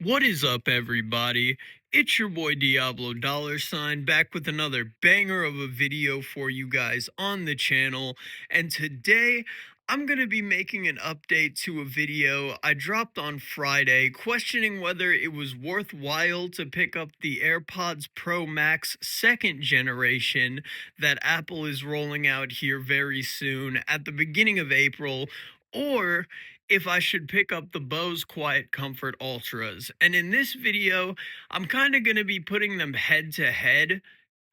What is up, everybody? It's your boy Diablo $, back with another banger of a video for you guys on the channel. And today, I'm going to be making an update to a video I dropped on Friday questioning whether it was worthwhile to pick up the AirPods Pro Max second generation that Apple is rolling out here very soon at the beginning of April, or if I should pick up the Bose Quiet Comfort Ultras. And in this video, I'm kind of going to be putting them head to head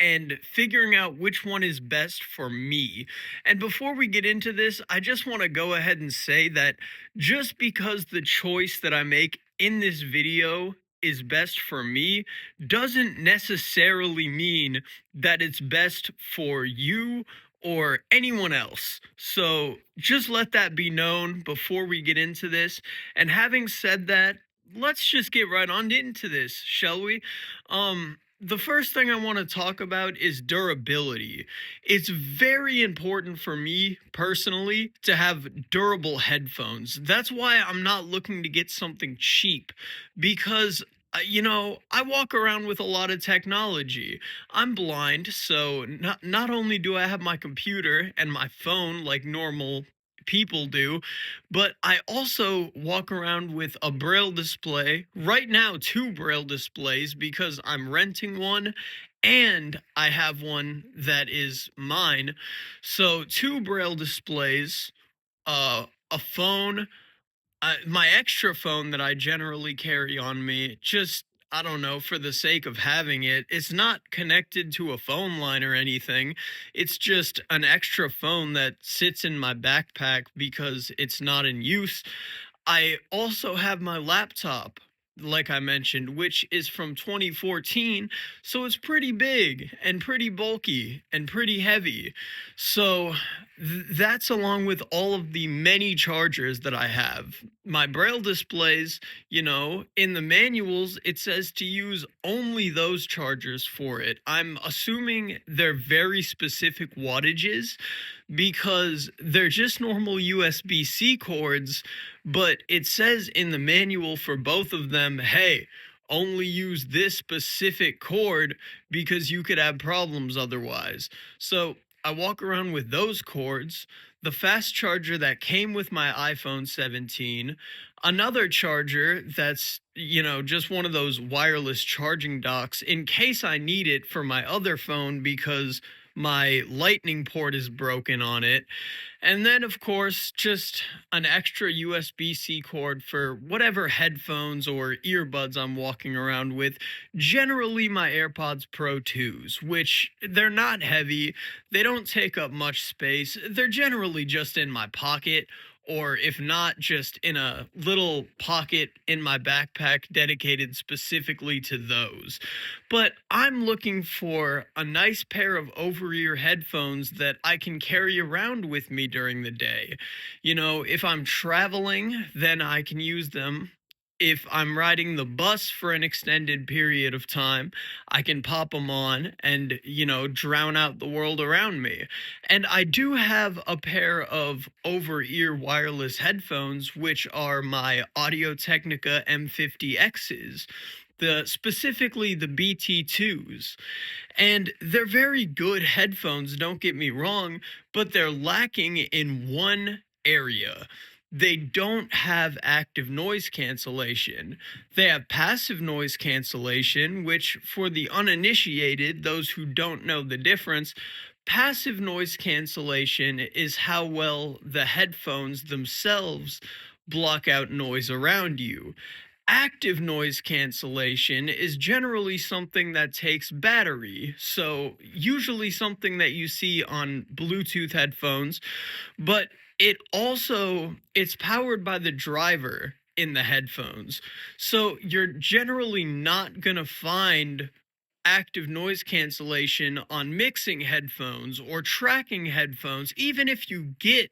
and figuring out which one is best for me. And before we get into this, I just want to go ahead and say that just because the choice that I make in this video is best for me doesn't necessarily mean that it's best for you or anyone else. So just let that be known before we get into this. And having said that, let's just get right on into this, shall we? The first thing I want to talk about is durability. It's very important for me personally to have durable headphones. That's why I'm not looking to get something cheap because I walk around with a lot of technology. I'm blind, so not only do I have my computer and my phone like normal people do, but I also walk around with a braille display. Right now, two braille displays because I'm renting one and I have one that is mine. So, two braille displays, a phone, my extra phone that I generally carry on me, just I don't know, for the sake of having it, it's not connected to a phone line or anything. It's just an extra phone that sits in my backpack because it's not in use. I also have my laptop, like I mentioned, which is from 2014, so it's pretty big and pretty bulky and pretty heavy. So that's along with all of the many chargers that I have. My braille displays, in the manuals, it says to use only those chargers for it. I'm assuming they're very specific wattages because they're just normal USB-C cords, but it says in the manual for both of them, hey, only use this specific cord because you could have problems otherwise. So I walk around with those cords, the fast charger that came with my iPhone 17, another charger that's, just one of those wireless charging docks in case I need it for my other phone because my lightning port is broken on it. And then, of course, just an extra USB-C cord for whatever headphones or earbuds I'm walking around with. Generally, my AirPods Pro 2s, which they're not heavy, they don't take up much space, they're generally just in my pocket, or if not, just in a little pocket in my backpack dedicated specifically to those. But I'm looking for a nice pair of over-ear headphones that I can carry around with me during the day. If I'm traveling, then I can use them. If I'm riding the bus for an extended period of time, I can pop them on and, drown out the world around me. And I do have a pair of over-ear wireless headphones, which are my Audio-Technica M50Xs, specifically the BT2s. And they're very good headphones, don't get me wrong, but they're lacking in one area. They don't have active noise cancellation. They have passive noise cancellation, which for the uninitiated, those who don't know the difference, passive noise cancellation is how well the headphones themselves block out noise around you. Active noise cancellation is generally something that takes battery, so usually something that you see on Bluetooth headphones, but it's powered by the driver in the headphones. So you're generally not going to find active noise cancellation on mixing headphones or tracking headphones, even if you get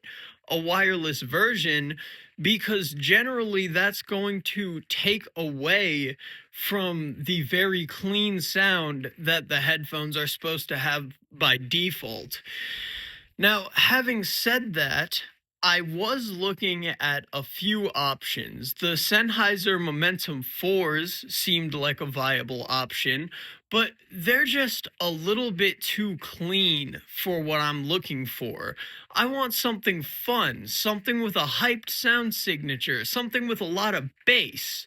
a wireless version, because generally that's going to take away from the very clean sound that the headphones are supposed to have by default. Now, having said that, I was looking at a few options. The Sennheiser Momentum 4s seemed like a viable option, but they're just a little bit too clean for what I'm looking for. I want something fun, something with a hyped sound signature, something with a lot of bass.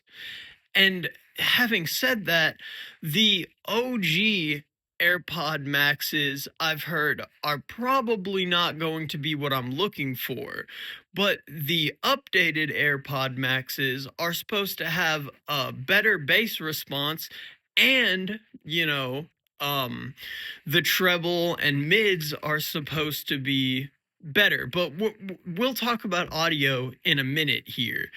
And having said that, the OG AirPod Maxes I've heard are probably not going to be what I'm looking for. But the updated AirPod Maxes are supposed to have a better bass response and, um, the treble and mids are supposed to be better. But we'll talk about audio in a minute here.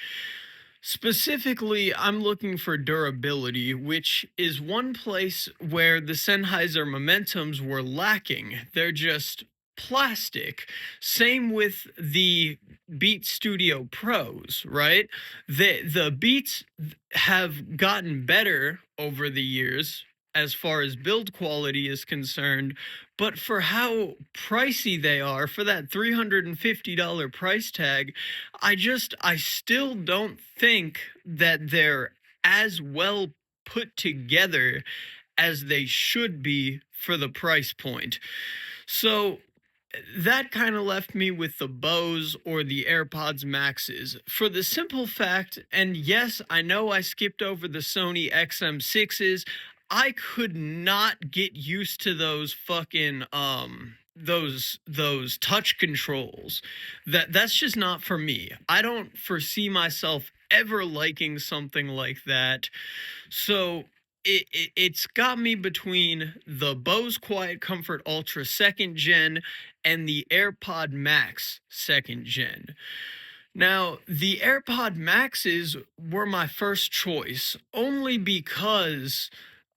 Specifically, I'm looking for durability, which is one place where the Sennheiser Momentums were lacking. They're just plastic. Same with the Beat Studio Pros, right? The Beats have gotten better over the years as far as build quality is concerned, but for how pricey they are, for that $350 price tag, I still don't think that they're as well put together as they should be for the price point. So that kind of left me with the Bose or the AirPods Maxes for the simple fact, and yes, I know I skipped over the Sony XM6s. I could not get used to those fucking those touch controls. That's just not for me. I don't foresee myself ever liking something like that. So it's got me between the Bose Quiet Comfort Ultra 2nd Gen and the AirPod Max 2nd Gen. Now, the AirPod Maxes were my first choice only because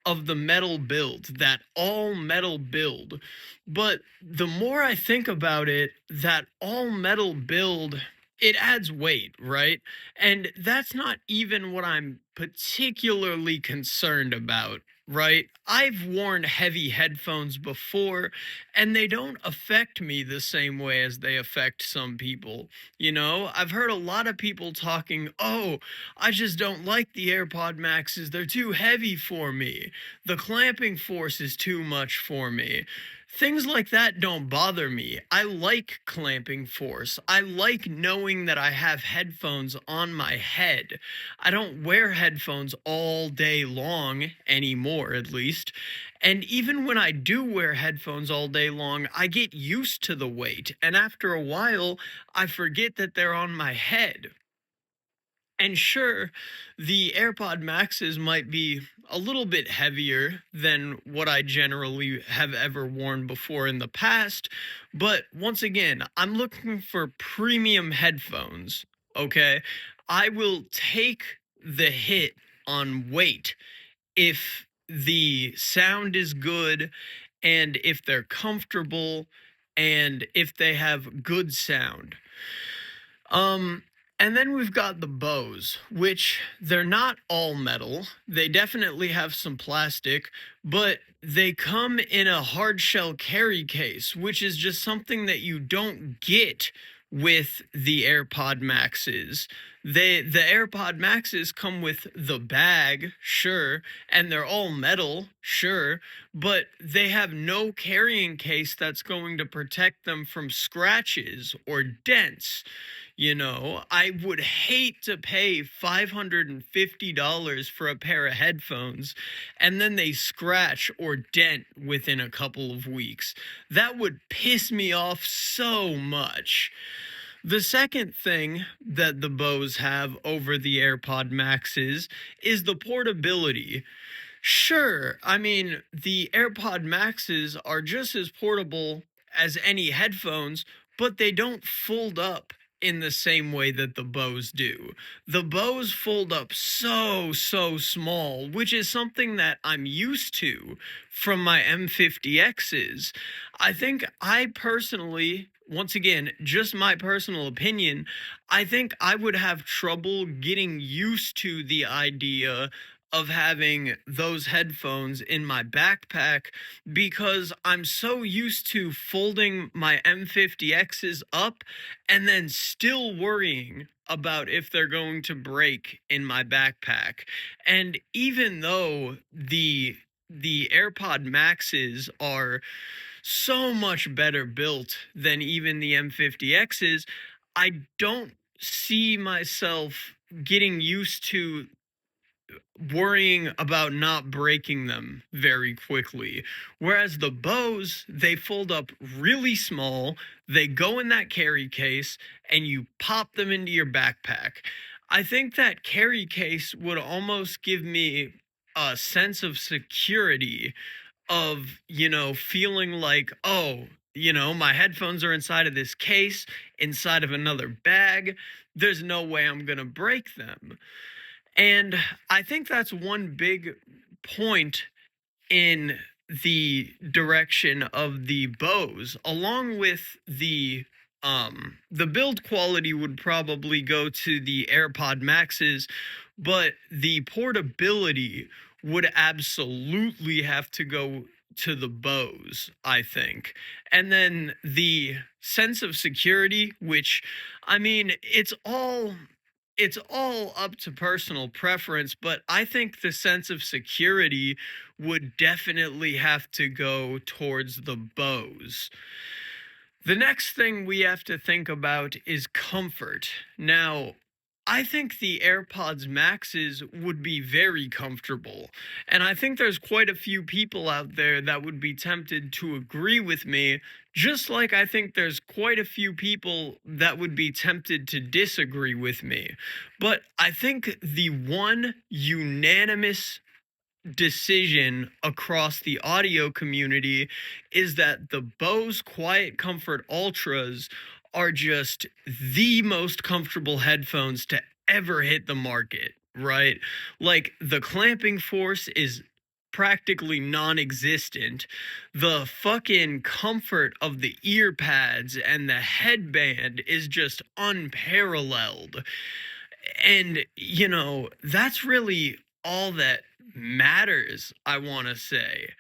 of the metal build, that all metal build. But the more I think about it, that all metal build, it adds weight, right? And that's not even what I'm particularly concerned about, right? I've worn heavy headphones before, and they don't affect me the same way as they affect some people. I've heard a lot of people talking, oh, I just don't like the AirPod Maxes. They're too heavy for me. The clamping force is too much for me. Things like that don't bother me. I like clamping force. I like knowing that I have headphones on my head. I don't wear headphones all day long anymore, at least. And even when I do wear headphones all day long, I get used to the weight. And after a while, I forget that they're on my head. And sure, the AirPod Maxes might be a little bit heavier than what I generally have ever worn before in the past, but once again, I'm looking for premium headphones, okay? I will take the hit on weight if the sound is good and if they're comfortable and if they have good sound. Um, and then we've got the Bose, which they're not all metal. They definitely have some plastic, but they come in a hard shell carry case, which is just something that you don't get with the AirPod Maxes. The AirPod Maxes come with the bag, sure, and they're all metal, sure, but they have no carrying case that's going to protect them from scratches or dents. I would hate to pay $550 for a pair of headphones and then they scratch or dent within a couple of weeks. That would piss me off so much. The second thing that the Bose have over the AirPod Maxes is the portability. Sure, I mean, the AirPod Maxes are just as portable as any headphones, but they don't fold up in the same way that the Bose do. The Bose fold up so small, which is something that I'm used to from my M50Xs. I think I personally, once again, just my personal opinion, I think I would have trouble getting used to the idea of having those headphones in my backpack because I'm so used to folding my M50Xs up and then still worrying about if they're going to break in my backpack. And even though the AirPod Maxes are so much better built than even the M50Xs, I don't see myself getting used to worrying about not breaking them very quickly. Whereas the Bose, they fold up really small, they go in that carry case, and you pop them into your backpack. I think that carry case would almost give me a sense of security of, feeling like, oh, my headphones are inside of this case, inside of another bag. There's no way I'm going to break them. And I think that's one big point in the direction of the Bose, along with the build quality would probably go to the AirPod Maxes, but the portability would absolutely have to go to the Bose, I think. And then the sense of security, which I mean, it's all up to personal preference, but I think the sense of security would definitely have to go towards the Bose. The next thing we have to think about is comfort. Now, I think the AirPods Maxes would be very comfortable, and I think there's quite a few people out there that would be tempted to agree with me, just like I think there's quite a few people that would be tempted to disagree with me. But I think the one unanimous decision across the audio community is that the Bose Quiet Comfort Ultras are just the most comfortable headphones to ever hit the market, right? Like the clamping force is practically non-existent. The fucking comfort of the ear pads and the headband is just unparalleled. And, that's really all that matters, I want to say,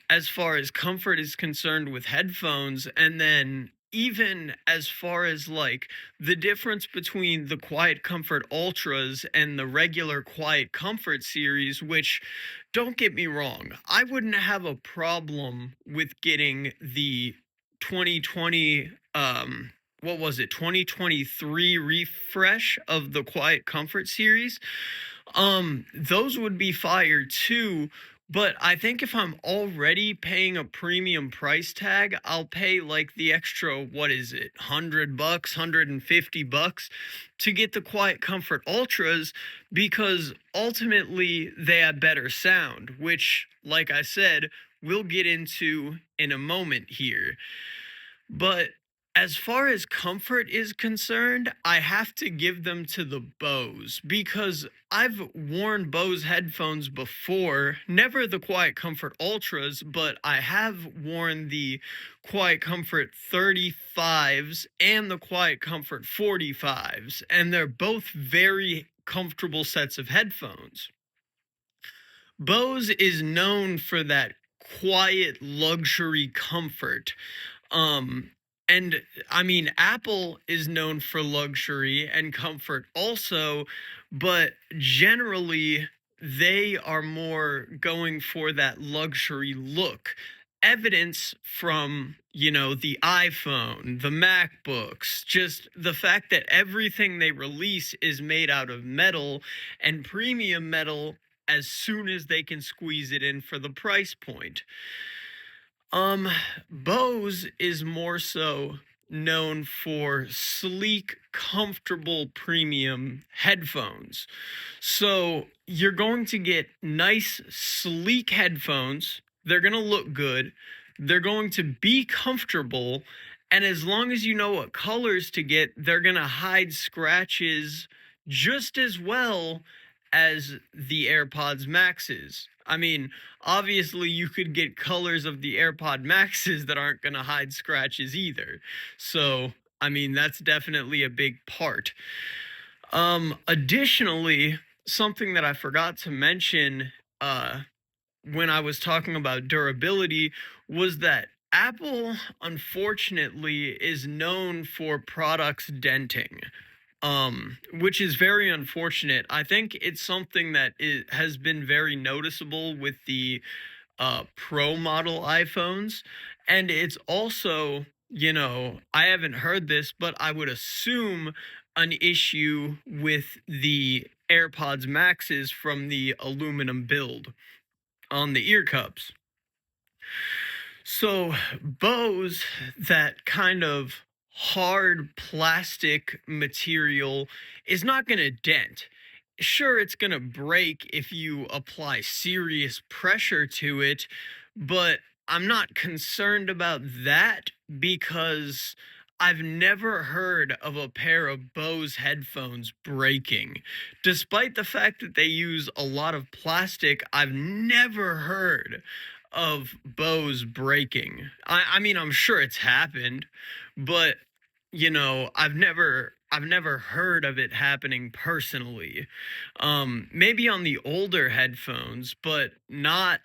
as far as comfort is concerned with headphones. And then, even as far as like the difference between the Quiet Comfort Ultras and the regular Quiet Comfort series, which, don't get me wrong, I wouldn't have a problem with getting the 2020 what was it, 2023 refresh of the Quiet Comfort series. Those would be fire too, but I think if I'm already paying a premium price tag, I'll pay like the extra, what is it, $100, $150 to get the Quiet Comfort Ultras, because ultimately they have better sound, which, like I said, we'll get into in a moment here. But as far as comfort is concerned, I have to give them to the Bose because I've worn Bose headphones before, never the Quiet Comfort Ultras, but I have worn the Quiet Comfort 35s and the Quiet Comfort 45s, and they're both very comfortable sets of headphones. Bose is known for that quiet luxury comfort. Um, and I mean, Apple is known for luxury and comfort also, but generally they are more going for that luxury look. Evidence from, the iPhone, the MacBooks, just the fact that everything they release is made out of metal and premium metal as soon as they can squeeze it in for the price point. Bose is more so known for sleek, comfortable premium headphones. So you're going to get nice, sleek headphones. They're going to look good. They're going to be comfortable. And as long as you know what colors to get, they're going to hide scratches just as well as the AirPods Maxes. I mean, obviously you could get colors of the AirPod Maxes that aren't going to hide scratches either. So, I mean, that's definitely a big part. Additionally, something that I forgot to mention uh, when I was talking about durability was that Apple, unfortunately, is known for products denting, which is very unfortunate. I think it's something that has been very noticeable with the Pro model iPhones. And it's also, I haven't heard this, but I would assume an issue with the AirPods Maxes from the aluminum build on the ear cups. So, Bose, that kind of hard plastic material, is not going to dent. Sure, it's going to break if you apply serious pressure to it, but I'm not concerned about that because I've never heard of a pair of Bose headphones breaking. Despite the fact that they use a lot of plastic, I've never heard of Bose breaking. I mean, I'm sure it's happened, but I've never heard of it happening personally. Maybe on the older headphones, but not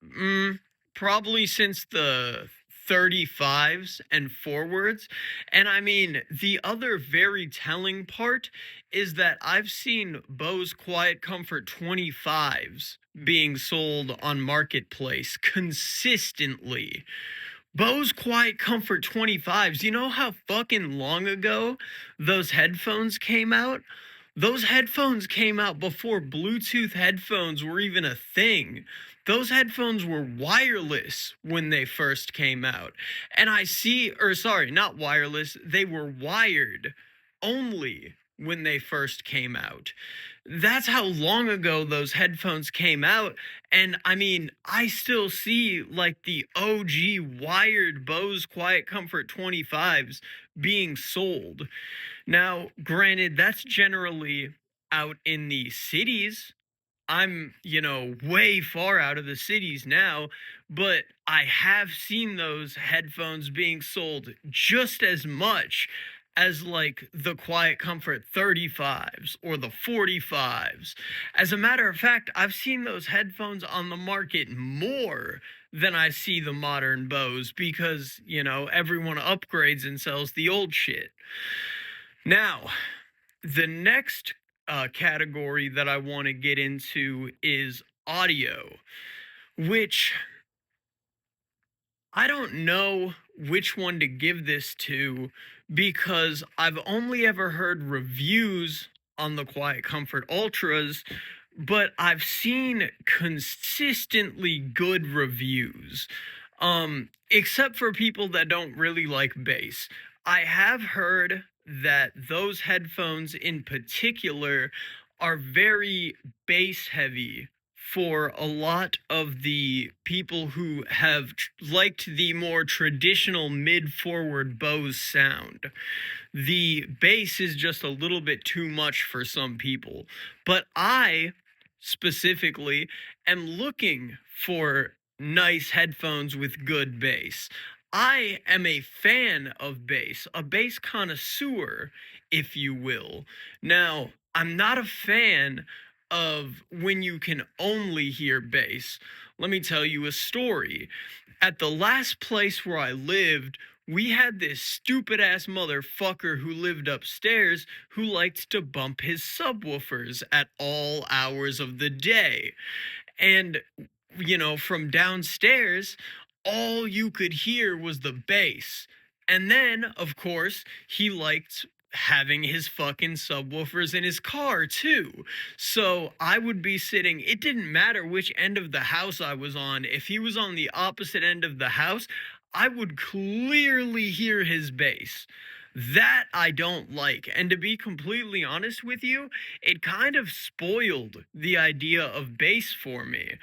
Mm, probably since the 35s and forwards. And I mean, the other very telling part is that I've seen Bose Quiet Comfort 25s being sold on Marketplace consistently. Bose Quiet Comfort 25s, you know how fucking long ago those headphones came out? Those headphones came out before Bluetooth headphones were even a thing. Those headphones were wireless when they first came out. And sorry, not wireless, they were wired only when they first came out. That's how long ago those headphones came out. And I mean, I still see like the OG wired Bose Quiet Comfort 25s being sold. Now, granted, that's generally out in the cities. I'm, way far out of the cities now, but I have seen those headphones being sold just as much as like the Quiet Comfort 35s or the 45s. As a matter of fact, I've seen those headphones on the market more than I see the modern Bose because, everyone upgrades and sells the old shit. Now, the next category that I want to get into is audio, which I don't know which one to give this to because I've only ever heard reviews on the Quiet Comfort Ultras, but I've seen consistently good reviews. Except for people that don't really like bass. I have heard that those headphones in particular are very bass heavy for a lot of the people who have liked the more traditional mid forward Bose sound. The bass is just a little bit too much for some people. But I specifically am looking for nice headphones with good bass. I am a fan of bass, a bass connoisseur, if you will. Now, I'm not a fan of when you can only hear bass. Let me tell you a story. At the last place where I lived, we had this stupid ass motherfucker who lived upstairs who liked to bump his subwoofers at all hours of the day. And, from downstairs, all you could hear was the bass. And then, of course, he liked having his fucking subwoofers in his car too. So I would be sitting, it didn't matter which end of the house I was on. If he was on the opposite end of the house, I would clearly hear his bass. That I don't like. And to be completely honest with you, it kind of spoiled the idea of bass for me.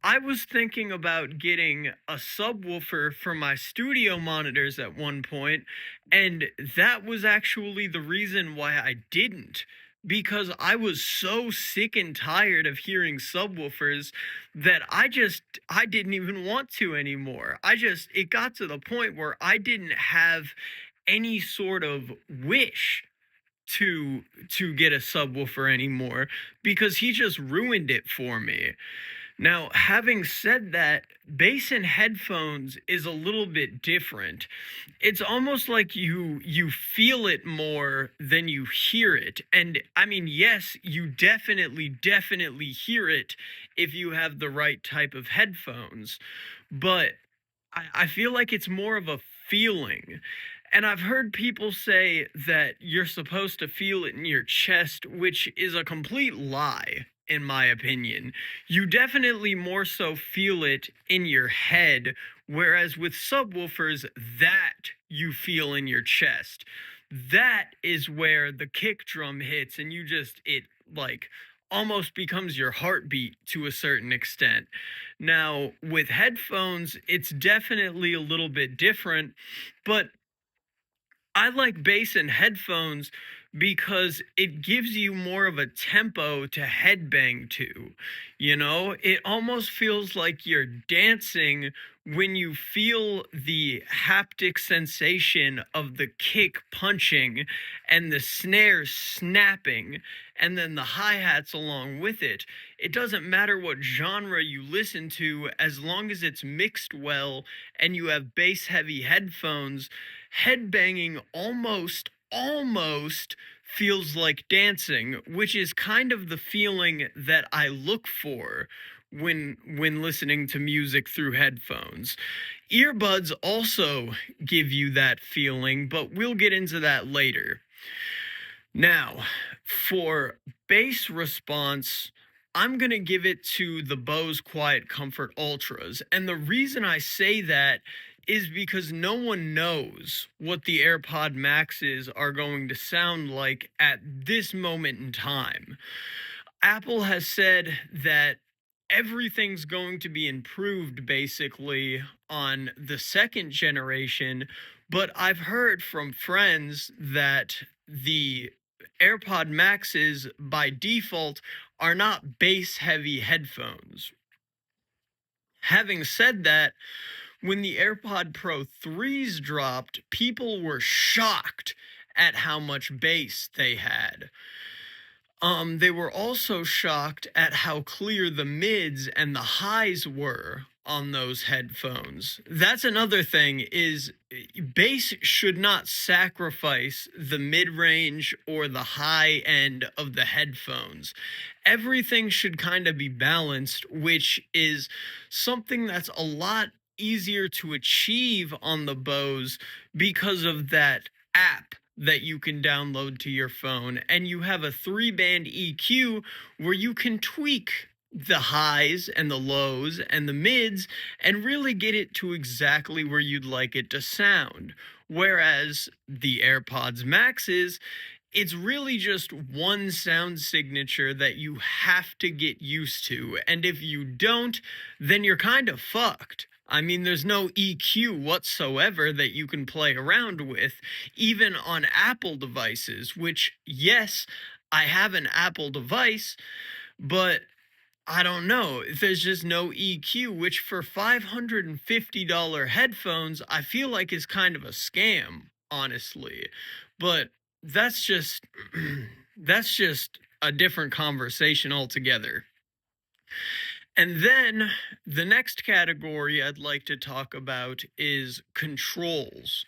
I was thinking about getting a subwoofer for my studio monitors at one point, and that was actually the reason why I didn't. Because I was so sick and tired of hearing subwoofers that I didn't even want to anymore. It got to the point where I didn't have any sort of wish to get a subwoofer anymore because he just ruined it for me. Now, having said that, bass in headphones is a little bit different. It's almost like you feel it more than you hear it. And I mean, yes, you definitely hear it if you have the right type of headphones. But I feel like it's more of a feeling. And I've heard people say that you're supposed to feel it in your chest, which is a complete lie, in my opinion. You definitely more so feel it in your head, whereas with subwoofers, that you feel in your chest. That is where the kick drum hits, and it like almost becomes your heartbeat to a certain extent. Now, with headphones, it's definitely a little bit different, but I like bass in headphones because it gives you more of a tempo to headbang to. You know, it almost feels like you're dancing when you feel the haptic sensation of the kick punching and the snare snapping and then the hi-hats along with it. It doesn't matter what genre you listen to as long as it's mixed well and you have bass heavy headphones. Headbanging almost feels like dancing, which is kind of the feeling that I look for when listening to music through headphones. Earbuds also give you that feeling, but we'll get into that later. Now, for bass response, I'm going to give it to the Bose Quiet Comfort Ultras. And the reason I say that is because no one knows what the AirPod Maxes are going to sound like at this moment in time. Apple has said that everything's going to be improved basically on the second generation, but I've heard from friends that the AirPod Maxes by default are not bass heavy headphones. Having said that, when the AirPod Pro 3s dropped, people were shocked at how much bass they had. They were also shocked at how clear the mids and the highs were on those headphones. That's another thing is bass should not sacrifice the mid-range or the high end of the headphones. Everything should kind of be balanced, which is something that's a lot easier to achieve on the Bose because of that app that you can download to your phone, and you have a 3-band EQ where you can tweak the highs and the lows and the mids and really get it to exactly where you'd like it to sound. Whereas the AirPods Maxes, it's really just one sound signature that you have to get used to. And if you don't, then you're kind of fucked. I mean, there's no EQ whatsoever that you can play around with, even on Apple devices, which, yes, I have an Apple device, but I don't know. There's just no EQ, which for $550 headphones, I feel like is kind of a scam, honestly. But that's just that's just a different conversation altogether. And then the next category I'd like to talk about is controls.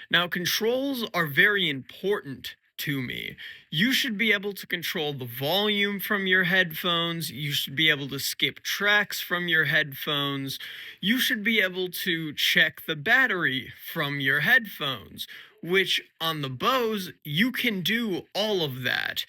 Now, controls are very important to me. You should be able to control the volume from your headphones. You should be able to skip tracks from your headphones. You should be able to check the battery from your headphones, which on the Bose, you can do all of that.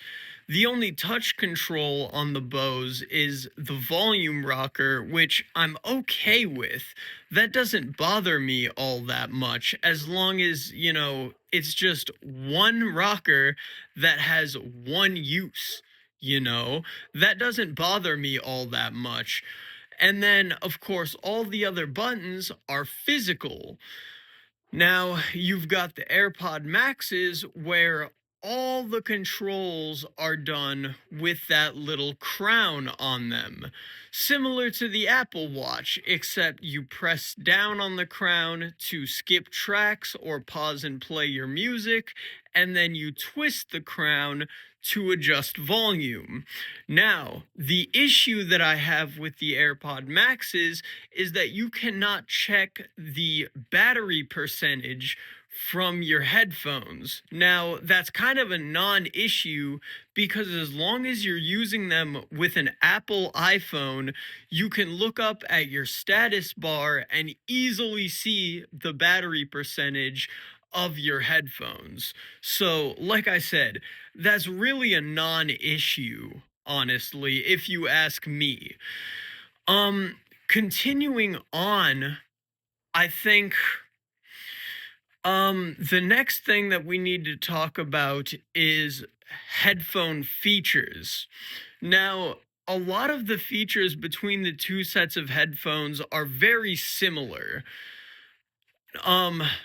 The only touch control on the Bose is the volume rocker, which I'm okay with. That doesn't bother me all that much as long as, it's just one rocker that has one use, That doesn't bother me all that much. And then, of course, all the other buttons are physical. Now, you've got the AirPod Maxes where all the controls are done with that little crown on them. Similar to the Apple Watch, except you press down on the crown to skip tracks or pause and play your music, and then you twist the crown to adjust volume. Now, the issue that I have with the AirPod Maxes is that you cannot check the battery percentage from your headphones. Now, that's kind of a non issue because as long as you're using them with an Apple iPhone, you can look up at your status bar and easily see the battery percentage of your headphones. So, like I said, that's really a non issue, honestly, if you ask me. Um, Continuing on, I think the next thing that we need to talk about is headphone features. Now, a lot of the features between the two sets of headphones are very similar.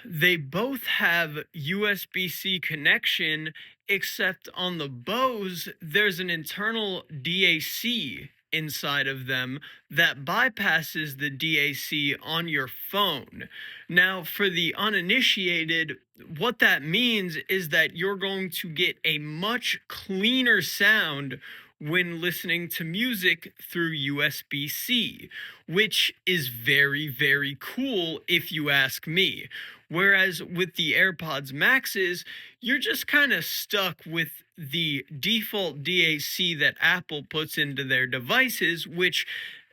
They both have USB-C connection, except on the Bose, there's an internal DAC inside of them that bypasses the DAC on your phone. Now, for the uninitiated, what that means is that you're going to get a much cleaner sound when listening to music through USB-C, which is very, very cool if you ask me. Whereas with the AirPods Maxes, you're just kind of stuck with the default DAC that Apple puts into their devices, which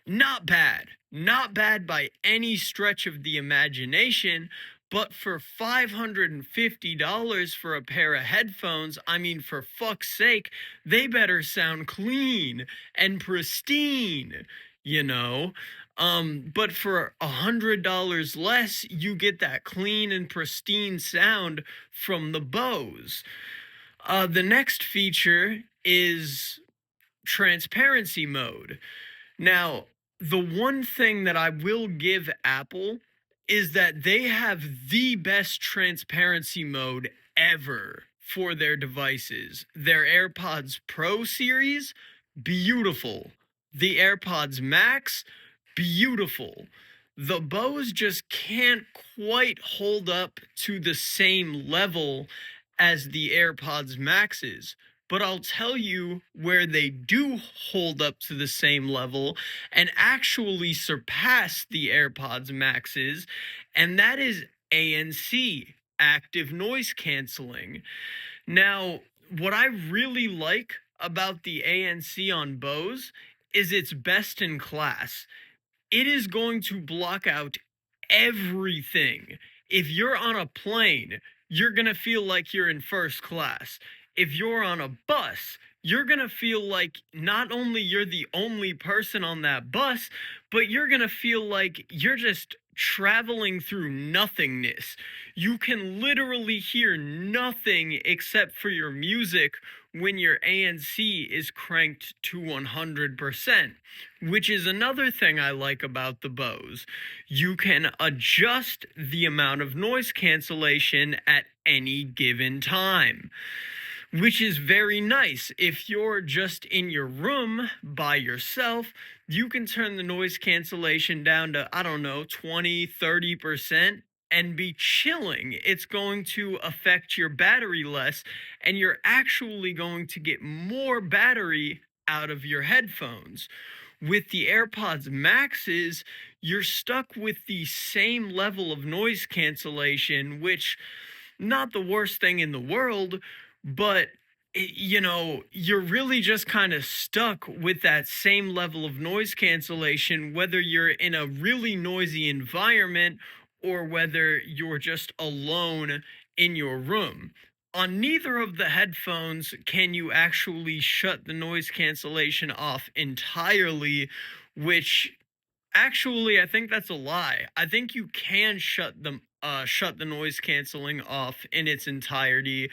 not bad. Not bad by any stretch of the imagination, but for $550 for a pair of headphones, I mean, for fuck's sake, they better sound clean and pristine, you know? But for $100 less, you get that clean and pristine sound from the Bose. The next feature is transparency mode. Now, the one thing that I will give Apple is that they have the best transparency mode ever for their devices. Their AirPods Pro series, beautiful. The AirPods Max, beautiful. The Bose just can't quite hold up to the same level as the AirPods Maxes. But I'll tell you where they do hold up to the same level and actually surpass the AirPods Maxes, and that is ANC, active noise canceling. Now, what I really like about the ANC on Bose is it's best in class. It is going to block out everything. If you're on a plane, you're going to feel like you're in first class. If you're on a bus, you're going to feel like not only you're the only person on that bus, but you're going to feel like you're just traveling through nothingness. You can literally hear nothing except for your music when your ANC is cranked to 100%, which is another thing I like about the Bose. You can adjust the amount of noise cancellation at any given time, which is very nice. If you're just in your room by yourself, you can turn the noise cancellation down to, I don't know, 20, 30% and be chilling. It's going to affect your battery less, and you're actually going to get more battery out of your headphones. With the AirPods Maxes, you're stuck with the same level of noise cancellation, which not the worst thing in the world, but you're really just kind of stuck with that same level of noise cancellation, whether you're in a really noisy environment or whether you're just alone in your room. On neither of the headphones can you actually shut the noise cancellation off entirely, which actually I think that's a lie. I think you can shut the noise canceling off in its entirety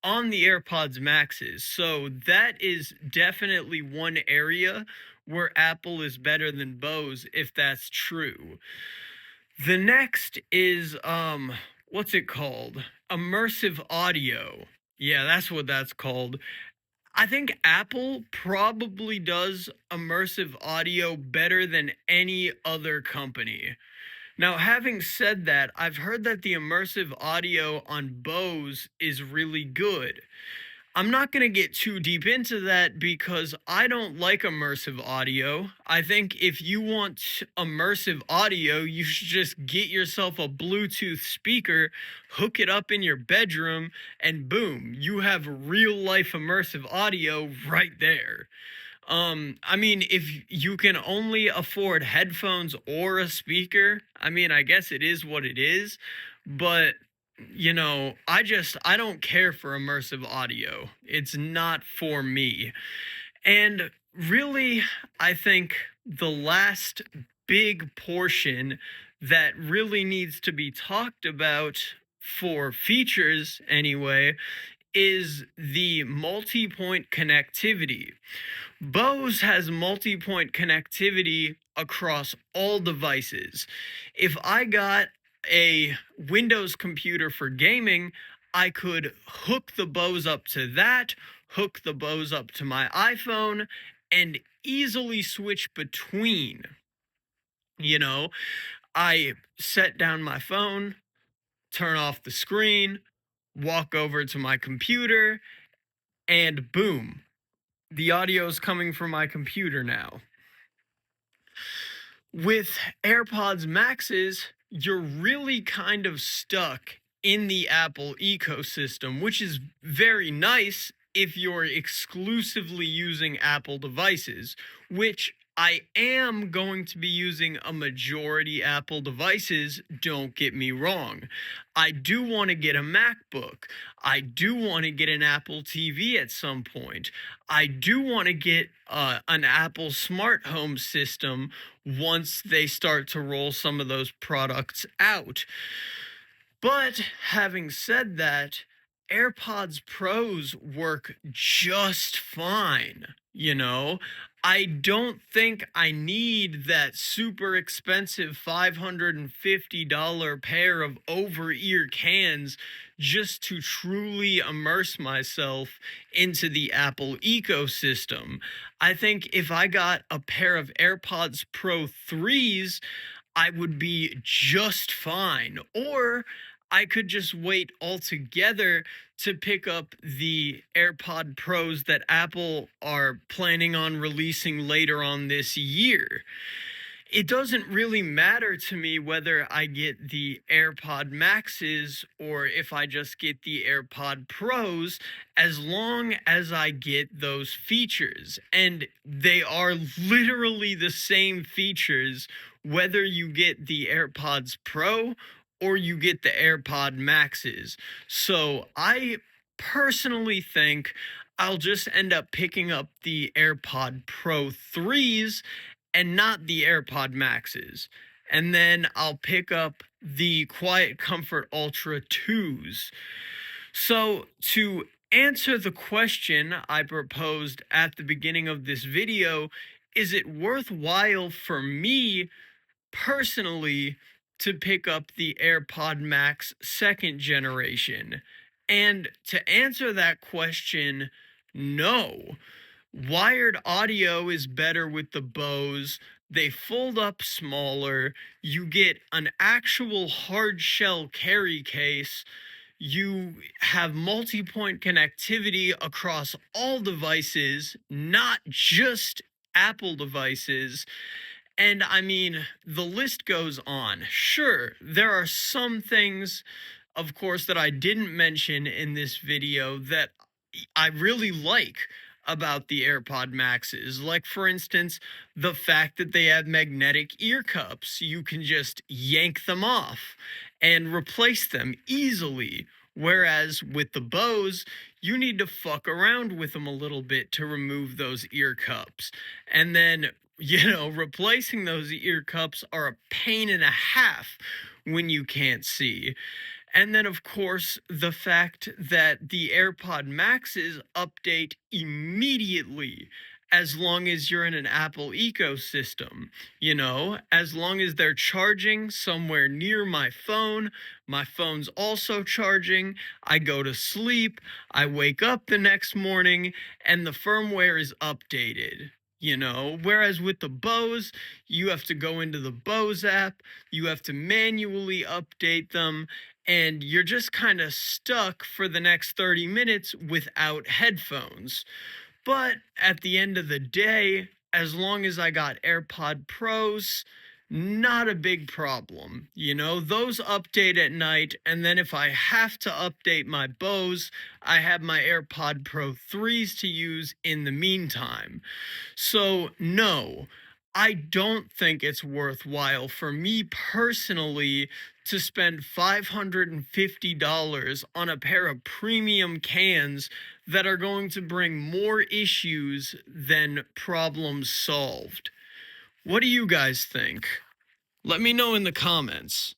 on the AirPods Maxes. So that is definitely one area where Apple is better than Bose, if that's true. The next is what's it called? Immersive audio. Yeah, that's what that's called. I think Apple probably does immersive audio better than any other company. Now, having said that, I've heard that the immersive audio on Bose is really good. I'm not going to get too deep into that because I don't like immersive audio. I think if you want immersive audio, you should just get yourself a Bluetooth speaker, hook it up in your bedroom, and boom, you have real life immersive audio right there. I mean, if you can only afford headphones or a speaker, I mean, I guess it is what it is, but I don't care for immersive audio. It's not for me. And really, I think the last big portion that really needs to be talked about for features anyway is the multi-point connectivity. Bose has multi-point connectivity across all devices. If I got a Windows computer for gaming, I could hook the Bose up to that, hook the Bose up to my iPhone, and easily switch between. You know, I set down my phone, turn off the screen, walk over to my computer, and boom, the audio is coming from my computer now. With AirPods Maxes, you're really kind of stuck in the Apple ecosystem, which is very nice if you're exclusively using Apple devices, which I am going to be using a majority Apple devices, don't get me wrong. I do want to get a MacBook. I do want to get an Apple TV at some point. I do want to get an Apple smart home system once they start to roll some of those products out. But having said that, AirPods Pros work just fine. I don't think I need that super expensive $550 pair of over ear cans just to truly immerse myself into the Apple ecosystem. I think if I got a pair of AirPods Pro 3s, I would be just fine. Or I could just wait altogether to pick up the AirPod Pros that Apple are planning on releasing later on this year. It doesn't really matter to me whether I get the AirPod Maxes or if I just get the AirPod Pros, as long as I get those features. And they are literally the same features whether you get the AirPods Pro or you get the AirPod Maxes. So I personally think I'll just end up picking up the AirPod Pro 3s and not the AirPod Maxes. And then I'll pick up the Quiet Comfort Ultra 2s. So, to answer the question I proposed at the beginning of this video, is it worthwhile for me personally to pick up the AirPod Max second generation? And to answer that question, no. Wired audio is better with the Bose. They fold up smaller. You get an actual hard shell carry case. You have multi-point connectivity across all devices, not just Apple devices. And I mean, the list goes on. Sure, there are some things, of course, that I didn't mention in this video that I really like about the AirPod Maxes. Like, for instance, the fact that they have magnetic ear cups. You can just yank them off and replace them easily. Whereas with the Bose, you need to fuck around with them a little bit to remove those ear cups. And then, replacing those ear cups are a pain and a half when you can't see. And then, of course, the fact that the AirPod Maxes update immediately as long as you're in an Apple ecosystem. As long as they're charging somewhere near my phone's also charging. I go to sleep, I wake up the next morning, and the firmware is updated. Whereas with the Bose, you have to go into the Bose app, you have to manually update them, and you're just kind of stuck for the next 30 minutes without headphones. But at the end of the day, as long as I got AirPod Pros, not a big problem. Those update at night, and then if I have to update my Bose, I have my AirPod Pro 3s to use in the meantime. So, no, I don't think it's worthwhile for me personally to spend $550 on a pair of premium cans that are going to bring more issues than problems solved. What do you guys think? Let me know in the comments.